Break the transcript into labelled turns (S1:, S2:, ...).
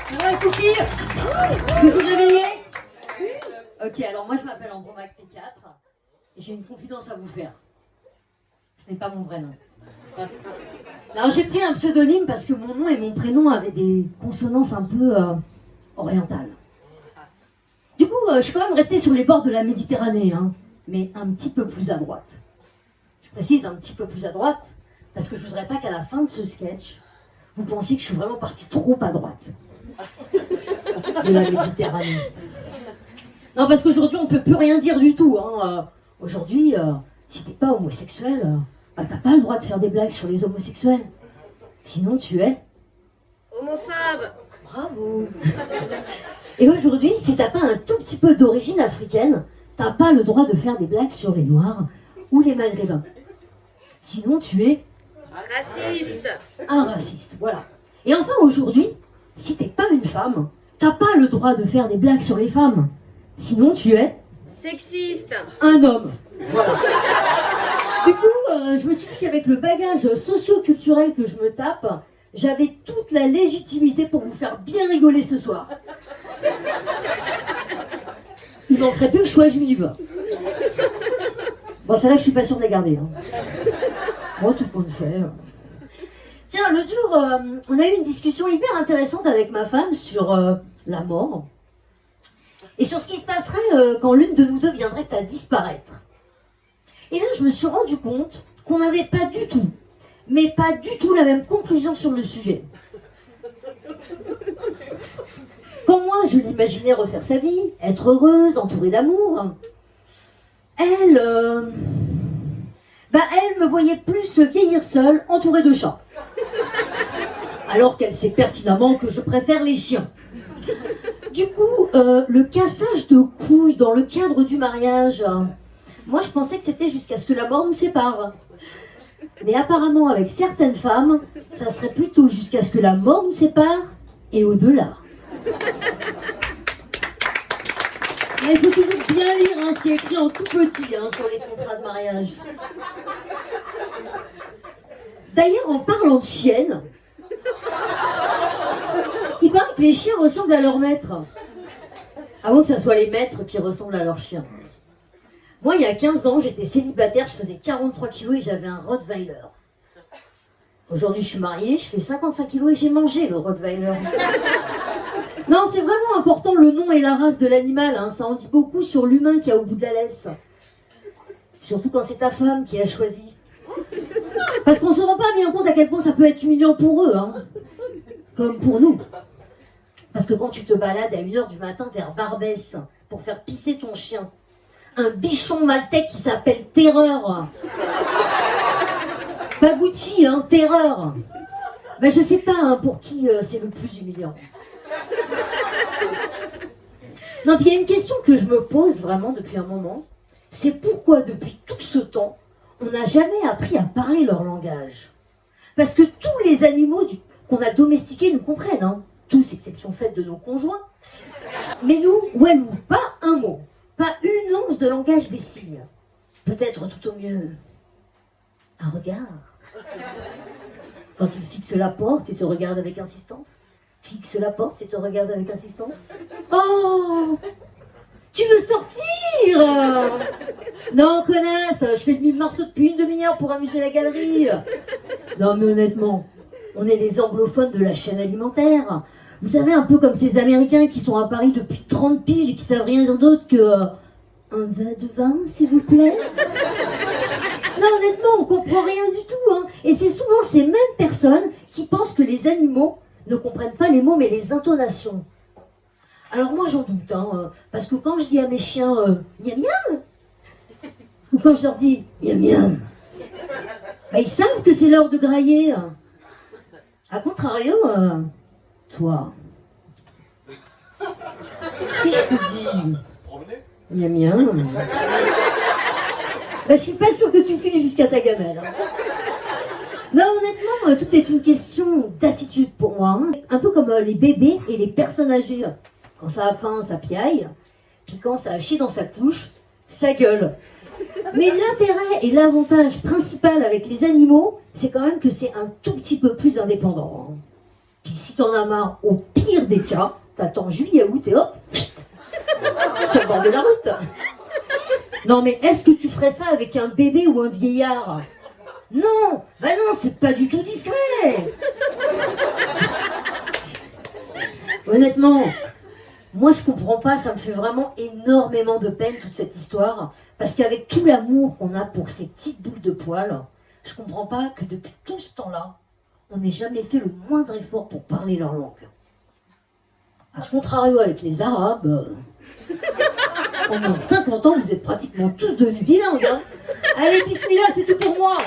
S1: Ça va, Cookie? Toujours réveillé? Ok, alors moi je m'appelle Andromaque P4 et j'ai une confidence à vous faire. Ce n'est pas mon vrai nom. Alors j'ai pris un pseudonyme parce que mon nom et mon prénom avaient des consonances un peu orientales. Du coup, je suis quand même restée sur les bords de la Méditerranée, hein, mais un petit peu plus à droite. Je précise un petit peu plus à droite parce que je ne voudrais pas qu'à la fin de ce sketch, vous pensiez que je suis vraiment partie trop à droite de la Méditerranée. Non, parce qu'aujourd'hui, on ne peut plus rien dire du tout. Hein. Aujourd'hui, si t'es pas homosexuel, bah, t'as pas le droit de faire des blagues sur les homosexuels. Sinon, tu es...
S2: homophobe.
S1: Bravo. Et aujourd'hui, si t'as pas un tout petit peu d'origine africaine, t'as pas le droit de faire des blagues sur les Noirs ou les Maghrébins. Sinon, tu es...
S2: Raciste.
S1: un raciste, voilà. Et enfin, aujourd'hui, si t'es pas une femme, t'as pas le droit de faire des blagues sur les femmes. Sinon, tu es...
S2: Sexiste.
S1: un homme. Voilà. Du coup, je me suis dit qu'avec le bagage socio-culturel que je me tape, j'avais toute la légitimité pour vous faire bien rigoler ce soir. Il manquerait plus que je sois juive. Bon, celle-là, je suis pas sûre de la garder. Hein. Bon, tout compte fait. Tiens, l'autre jour, on a eu une discussion hyper intéressante avec ma femme sur la mort. Et sur ce qui se passerait quand l'une de nous deux viendrait à disparaître. Et là, je me suis rendu compte qu'on n'avait pas du tout, mais pas du tout la même conclusion sur le sujet. Quand moi, je l'imaginais refaire sa vie, être heureuse, entourée d'amour, elle me voyait plus vieillir seule, entourée de chats. Alors qu'elle sait pertinemment que je préfère les chiens. Du coup, le cassage de couilles dans le cadre du mariage, moi je pensais que c'était jusqu'à ce que la mort nous sépare. Mais apparemment, avec certaines femmes, ça serait plutôt jusqu'à ce que la mort nous sépare et au-delà. Mais il faut toujours bien lire ce qui est écrit en tout petit sur les contrats de mariage. D'ailleurs, en parlant de chiennes, il paraît que les chiens ressemblent à leur maître. Avant que ça soit les maîtres qui ressemblent à leurs chiens. Moi, il y a 15 ans, j'étais célibataire, je faisais 43 kilos et j'avais un Rottweiler. Aujourd'hui, je suis mariée, je fais 55 kilos et j'ai mangé le Rottweiler. Non, c'est vraiment important le nom et la race de l'animal. Hein. Ça en dit beaucoup sur l'humain qu'il y a au bout de la laisse. Surtout quand c'est ta femme qui a choisi. Parce qu'on ne se rend pas bien compte à quel point ça peut être humiliant pour eux. Hein. Comme pour nous. Parce que quand tu te balades à 1h du matin vers Barbès pour faire pisser ton chien, un bichon maltais qui s'appelle Terreur. Pas Gucci, hein, Terreur. Ben, je sais pas pour qui c'est le plus humiliant. Non, puis il y a une question que je me pose vraiment depuis un moment. C'est pourquoi depuis tout ce temps, on n'a jamais appris à parler leur langage. Parce que tous les animaux qu'on a domestiqués nous comprennent, hein. Tous, exception faite de nos conjoints. Mais nous, Walou, pas un mot, pas une once de langage des signes. Peut-être tout au mieux un regard. Quand il fixe la porte et te regarde avec insistance. Fixe la porte et te regarde avec insistance. Oh, tu veux sortir? Non, connasse, je fais le morceau depuis une demi-heure pour amuser la galerie. Non, mais honnêtement, on est les anglophones de la chaîne alimentaire. Vous savez, un peu comme ces Américains qui sont à Paris depuis 30 piges et qui savent rien dire d'autre que un verre de vin, s'il vous plaît. Non, honnêtement, on comprend rien du tout. Hein. Et c'est souvent ces mêmes personnes qui pensent que les animaux ne comprennent pas les mots mais les intonations. Alors moi j'en doute, hein, parce que quand je dis à mes chiens miam miam, ou quand je leur dis miam miam, bah, ils savent que c'est l'heure de grailler. A contrario, toi, si je te dis miam miam, bah, je suis pas sûre que tu files jusqu'à ta gamelle. Hein. Non, honnêtement, tout est une question d'attitude pour moi. Hein. Un peu comme les bébés et les personnes âgées. Quand ça a faim, ça piaille. Puis quand ça a chié dans sa couche, ça gueule. Mais l'intérêt et l'avantage principal avec les animaux, c'est quand même que c'est un tout petit peu plus indépendant. Hein. Puis si t'en as marre, au pire des cas, t'attends juillet-août et hop, sur le bord de la route. Non mais est-ce que tu ferais ça avec un bébé ou un vieillard? Non, bah non, c'est pas du tout discret. Honnêtement, moi je comprends pas, ça me fait vraiment énormément de peine toute cette histoire, parce qu'avec tout l'amour qu'on a pour ces petites boules de poils, je comprends pas que depuis tout ce temps-là, on n'ait jamais fait le moindre effort pour parler leur langue. A contrario avec les Arabes, en moins de 50 ans, vous êtes pratiquement tous devenus bilingues. Hein. Allez, bismillah, c'est tout pour moi.